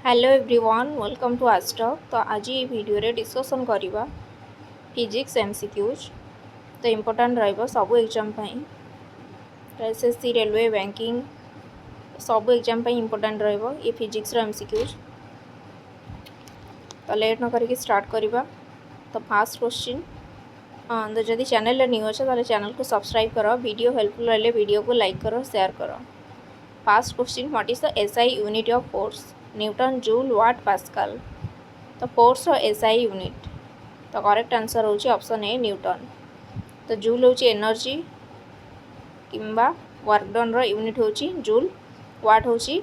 Hello everyone welcome to आस्टक। तो आज ये वीडियो रे डिस्कशन करवा फिजिक्स एमसीक्यूज। तो इम्पोर्टाट रहिबो सब एग्जाम एसएससी रेलवे बैंकिंग सब एग्जाम इम्पोर्टाट रहिबो ये फिजिक्स रो एमसीक्यूज। तो लेट न करके स्टार्ट करवा। तो फास्ट क्वेश्चन तो जदि चैनल न्यू अच्छे तो चैनल को सब्सक्राइब करो। वीडियो हेल्पफुल रहे वीडियो को लाइक करो शेयर करो। Fast question what is the SI unit of force? Newton joule watt pascal. तो फोर्स एसआई यूनिट तो करेक्ट आंसर होची ऑप्शन ए न्यूटन। तो जूल होची एनर्जी किंबा वर्क डन रो यूनिट होची जूल। वाट होची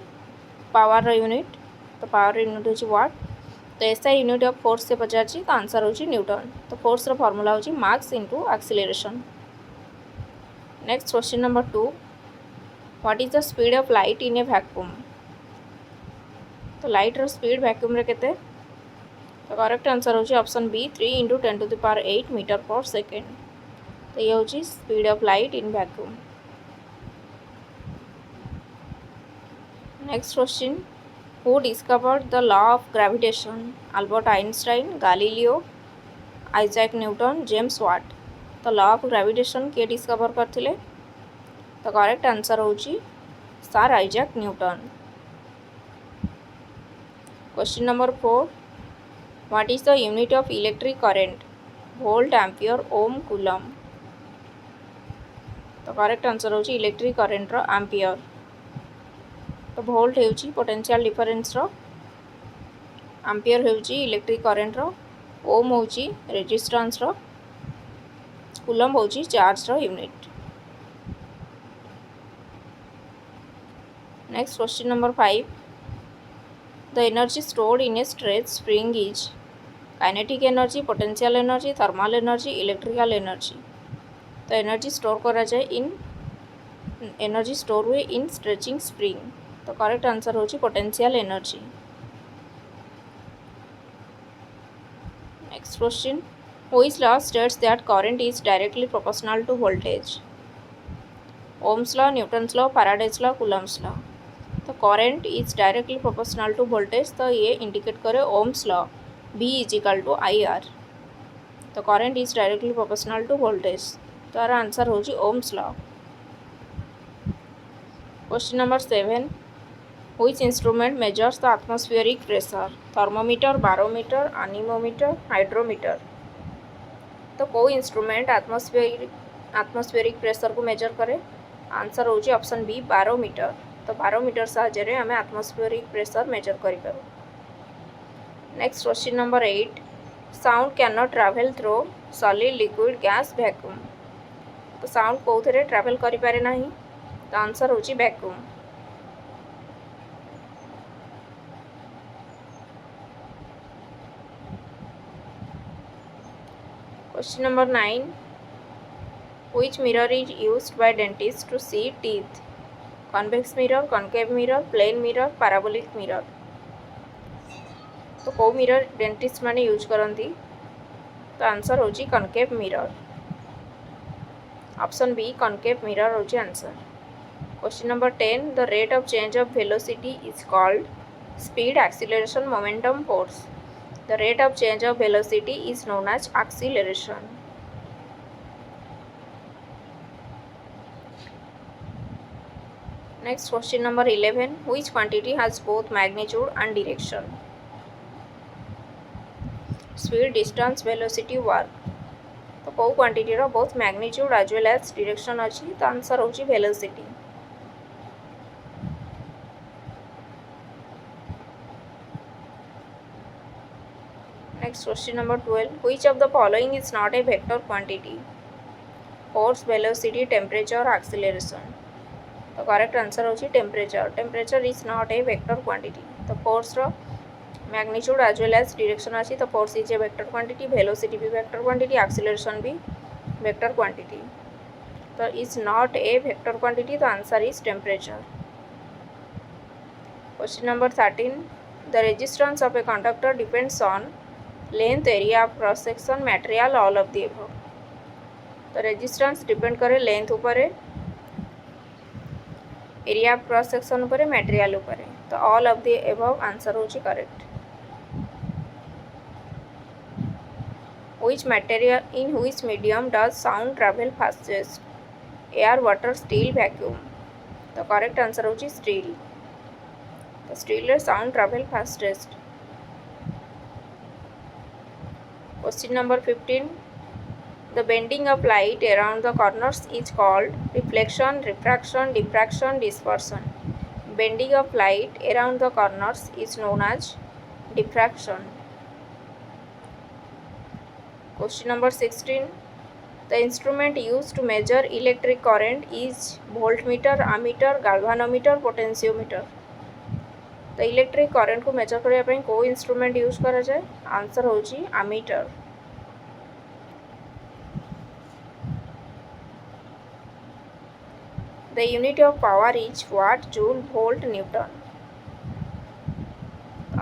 पावर रो यूनिट तो पावर यूनिट होची वाट। तो एसआई यूनिट ऑफ फोर्स से पचारची तो आंसर होची न्यूटन। तो फोर्स रो फॉर्मूला होची mass into acceleration. Next question number 2 what is the speed of light in a vacuum? तो लाइट रो स्पीड वैक्यूम रे केते? तो करेक्ट आंसर होची option B 3 × 10⁸ metre per second. तो ये होची speed of light in vacuum. Next question who discovered the law of gravitation? Albert Einstein, Galileo, Isaac Newton, James Watt. तो लॉ ऑफ ग्रेविटेशन किए discover करथिले? तो correct answer होची sir Isaac Newton. Question number 4 what is the unit of electric current? Volt, ampere, ohm, coulomb. तो correct answer होची electric current रो ampere. तो volt हेउची पोटेंशियल डिफरेंस रो, एम्पियर हेउची इलेक्ट्रिक करंट रो, ओम होची रेजिस्टेंस रो, कूलम होची चार्ज रो unit. Next question number 5 the energy stored in a stretch spring is kinetic energy, potential energy, thermal energy, electrical energy. तो एनर्जी स्टोर करा जाए इन एनर्जी स्टोर हुए इन स्ट्रेचिंग स्प्रिंग। तो करेक्ट आंसर होची potential energy. Next question which law states that current is directly proportional to voltage? Ohm's law, Newton's law, Faraday's law, Coulomb's law. तो current is directly proportional to voltage तो ये indicate करे Ohm's law V = IR। तो current is directly proportional to voltage तो यार answer होची Ohm's law. Question number 7 which instrument measures the atmospheric pressure? Thermometer, barometer, anemometer, hydrometer. तो कोई instrument atmospheric pressure को मेजर करे? आंसर होची ऑप्शन बी बारोमीटर। तो बारोमीटर साहाय्य आम एटमॉस्फेरिक प्रेशर मेजर करूँ। Next question number 8 sound can not travel through solid, liquid, gas, vacuum. तो साउंड कौन ट्रैवल करि पारे नाही तो आंसर होची vacuum. Question number 9 which mirror is used by dentist to see teeth? Convex mirror, concave mirror, plane mirror, parabolic mirror. तो कौ mirror dentist माने यूज करती तो आंसर होची concave mirror. Option B concave mirror होची answer. Question number 10 the rate of change of velocity is called speed, acceleration, momentum, force. The rate of change of velocity is known as acceleration. Next question number 11 which quantity has both magnitude and direction? Speed, distance, velocity, work. तो कौ quantity रो both magnitude as well as direction अच्छी तो answer होची velocity. Next question number 12 which of the following is not a vector quantity? Force, velocity, temperature, acceleration. तो correct answer होची temperature. Temperature is not a vector quantity. तो force रो magnitude as well as direction अच्छी तो force is a vector quantity, velocity भी vector quantity, acceleration भी vector quantity. तो is not a vector quantity तो answer is temperature. Question number 13 the resistance of a conductor depends on length, area of cross section, material, all of the above. तो resistance depend करे length ऊपर, area of cross section उपर material उपर तो all of the above answer होची correct which material in which medium does sound travel fastest air water steel vacuum तो correct answer होची steel तो स्टील रे sound travel fastest question number 15 The bending of light around the corners is called reflection, refraction, diffraction, dispersion. Bending of light around the corners is known as diffraction. Question number 16. The instrument used to measure electric current is voltmeter, ammeter, galvanometer, potentiometer. The electric current को measure करने ପାଇଁ को instrument use करा जाए answer होची ammeter. The unit of power is watt, joule, volt, newton.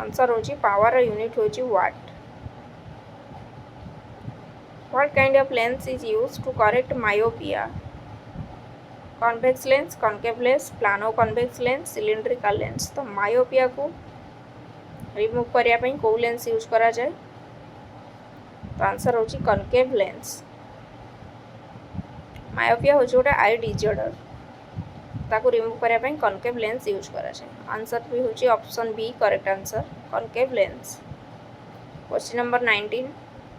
Answer होची power unit होची watt. What kind of lens is used to correct myopia? Convex lens, concave lens, plano convex lens, cylindrical lens. तो myopia को remove करिया ପାଇଁ को lens use करा जाए तो आंसर होची concave lens. myopia होची गोटे आई डिसऑर्डर ताको रिमूव करिया ପାଇଁ concave lens यूज करा जाए आंसर भी होची option B correct answer concave lens. Question number 19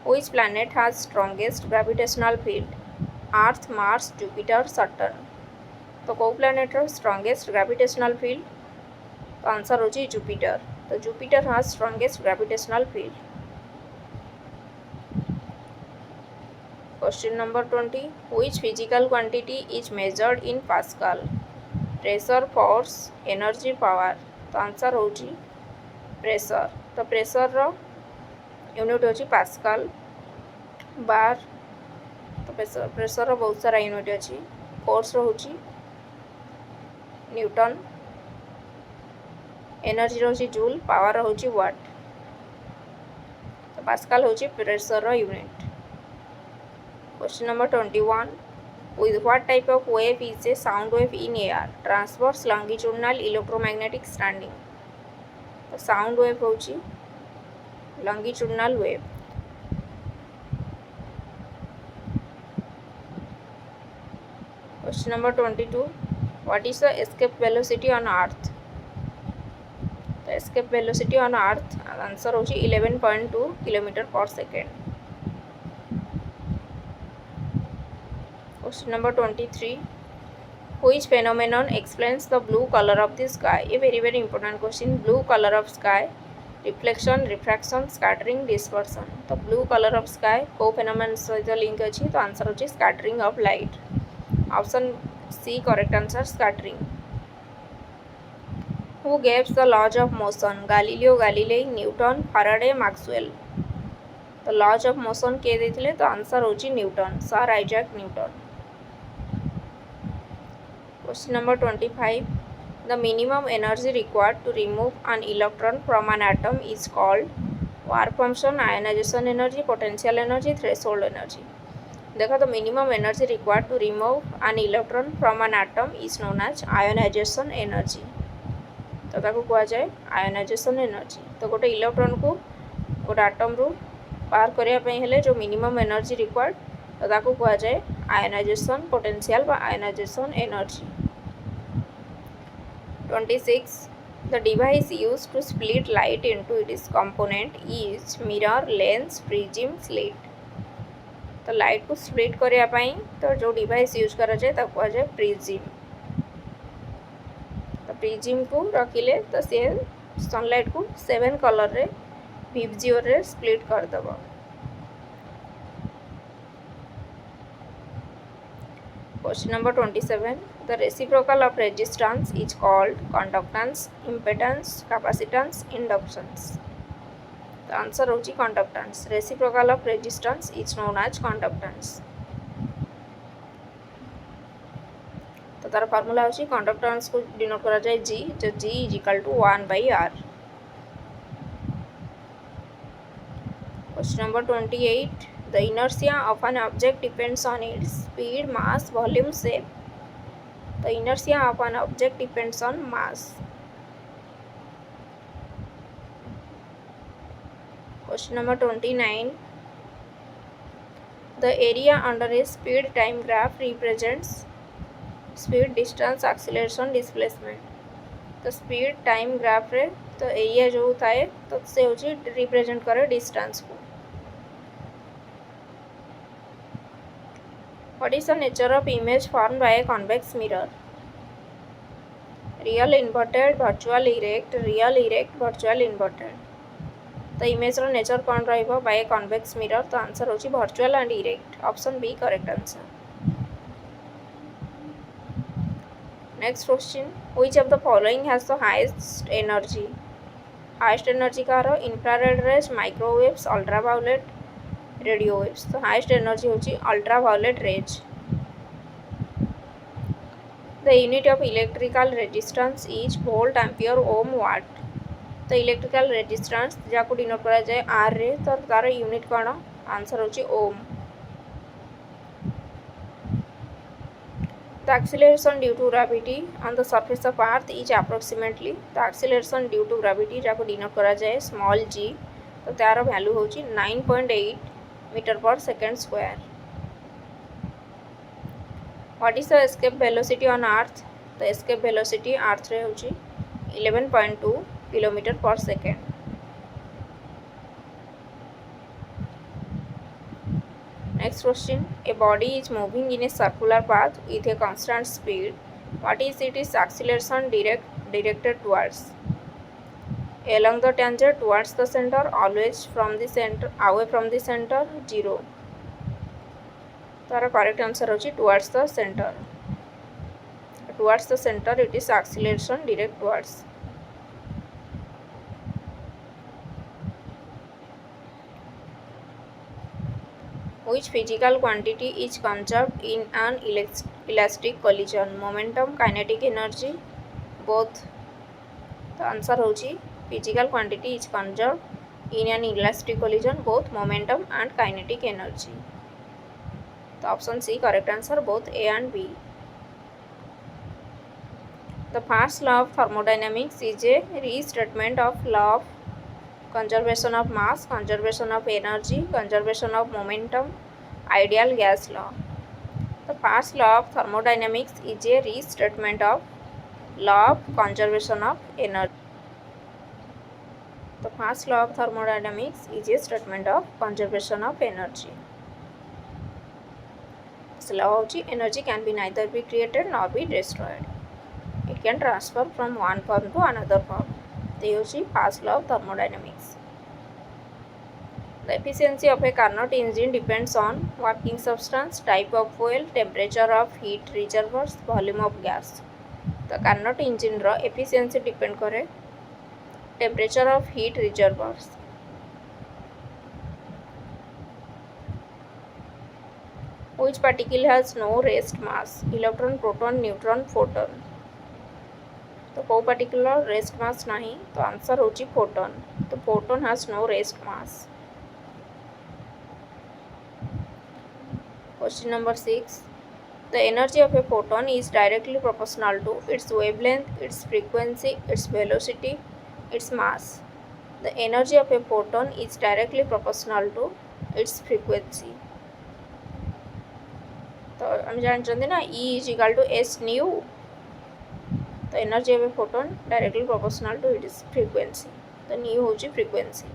which planet has strongest gravitational field? Earth, Mars, Jupiter, Saturn. तो को planet रो strongest gravitational field तो आंसर होची Jupiter. तो Jupiter has strongest gravitational field. Question number 20 which physical quantity is measured in Pascal? Pressure force energy power तो answer होची pressure तो pressure रो unit होची पास्कल बार तो प्रेशर रो बहुत सारा यूनिट अछि फोर्स रो होची न्यूटन एनर्जी रो होची जूल पावर रो होची वाट तो पास्कल होची प्रेशर रो unit. Question number 21 with what type of wave is a sound wave in air? Transverse, longitudinal, electromagnetic, standing. तो sound wave होची longitudinal wave. Question number 22 what is the escape velocity on earth? The escape velocity on earth answer होची 11.2 km per second. Question number 23 which phenomenon explains the blue color of the sky? A very important question. Blue color of sky reflection, refraction, scattering, dispersion. तो blue color of sky को phenomenon सहित link अछि तो answer होची scattering of light. Option C correct answer scattering. Who gave the laws of motion? Galileo Galilei, Newton, Faraday, Maxwell. तो laws of motion के देथिले तो answer होची Newton sir Isaac Newton. Question number 25 the minimum energy required to remove an electron from an atom is called warp function, ionization energy, potential energy, threshold energy. देखो तो minimum energy required to remove an electron from an atom is known as ionization energy. तो ताको कुआ जाए ionization energy. तो गोटे electron को गोटे एटम रू बाहर करिया पई हेले जो मिनिमम एनर्जी रिक्वायर्ड तो ताको कुआ जाए आयनाइजेशन पोटेंशियल बा ionization energy. 26 the device used to split light into its component is mirror, lens, prism, slit. तो लाइट को स्प्लिट करिया पई तो जो डिवाइस यूज करा जाए ताको कुआ जाए प्रिज्म. तो प्रिज्म को रखिले तो से सनलाइट को 7 कलर रे विजिओ रे स्प्लिट कर दबो. Question number 27 the reciprocal of resistance is called conductance, impedance, capacitance, inductance. The answer होची conductance. Reciprocal of resistance is known as conductance. तो तार फार्मूला होची conductance को डिनोट करा जाए G जो G is equal to 1 by R. Question number 28 the inertia of an object depends on its speed, mass, volume, shape. The inertia of an object depends on mass. Question number 29. The area under a speed time graph represents speed, distance, acceleration, displacement. तो speed time graph रे तो area जो थाए तो से होची represent करे distance को. What is the nature of image formed by a convex mirror? Real inverted, virtual erect, real erect, virtual inverted. तो इमेज रो नेचर कौन रहिबो बाय ए कन्वेक्स मिरर. तो आंसर होची virtual and erect. Option B correct answer. Next question. Which of the following has the highest energy? Highest energy car infrared rays, microwaves, ultraviolet, radio waves. तो highest energy होची ultraviolet rays. The unit of electrical resistance is volt, ampere, ohm, watt. तो electrical resistance जाको denote करा जाए are रे तो तार unit कौन. आंसर होची ओम. The acceleration due to gravity on the surface of earth is approximately. The acceleration due to gravity जाको डिनोट करा जाए स्मॉल g तो तार वैल्यू होची 9.8 metre per second square. What is the escape velocity on earth? तो escape velocity earth रे होची 11.2 kilometre पर second. Next question. A body is moving in a circular path with a constant speed. What is its acceleration directed towards? Along the tangent, towards the center, always from the center, away from the center, 0. Tara correct answer होची towards the center. Towards the center it is acceleration direct towards. Which physical quantity is conserved in an elastic collision? Momentum, kinetic energy, both. The answer होची physical quantity is conserved in an elastic collision, both momentum and kinetic energy. The option C correct answer, both A and B. The first law of thermodynamics is a restatement of law of conservation of mass, conservation of energy, conservation of momentum, ideal gas law. The first law of thermodynamics is a restatement of law of conservation of energy. The first law of thermodynamics is a statement of conservation of energy. This law of energy can be neither be created nor be destroyed. It can transfer from one form to another form. This is the first law of thermodynamics. The efficiency of a Carnot engine depends on working substance, type of fuel, temperature of heat reservoirs, volume of gas. The Carnot engine ro efficiency depend करे temperature of heat reservoirs. Which particle has no rest mass? Electron, proton, neutron, photon. तो को particular rest mass नहीं तो answer होची photon. तो photon has no rest mass. Question number 6. The energy of a photon is directly proportional to its wavelength, its frequency, its velocity, its mass. The energy of a photon is directly proportional to its frequency. तो हम जानते ना E is equal to S nu. The energy of a photon directly proportional to its frequency. The nu होची frequency.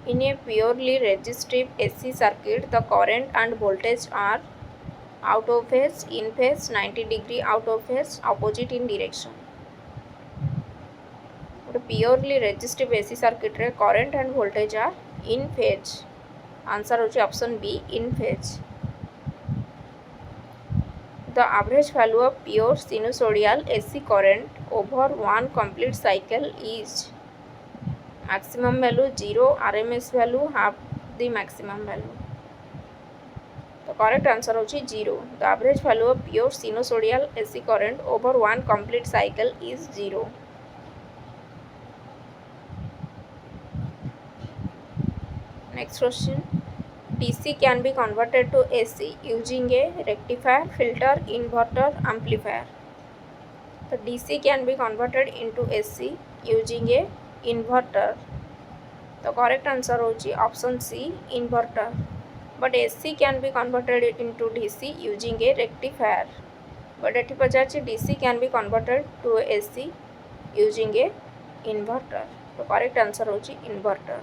In a purely resistive AC circuit, the current and voltage are out of phase, in phase, 90 degree out of phase, opposite in direction. But purely resistive AC circuit रे current and voltage are in phase. Answer होची option B, in phase. The average value of pure sinusoidal AC current over one complete cycle is maximum value 0, RMS value half the maximum value. The correct answer होची 0. The average value of pure sinusoidal AC current over one complete cycle is 0. Next question. DC can be converted to AC using a rectifier, filter, inverter, amplifier. तो DC can be converted into AC using a inverter. तो correct answer होची option C inverter. But AC can be converted into DC using a rectifier. But एठी पचारछि DC can be converted to AC using a inverter. तो correct answer होची inverter.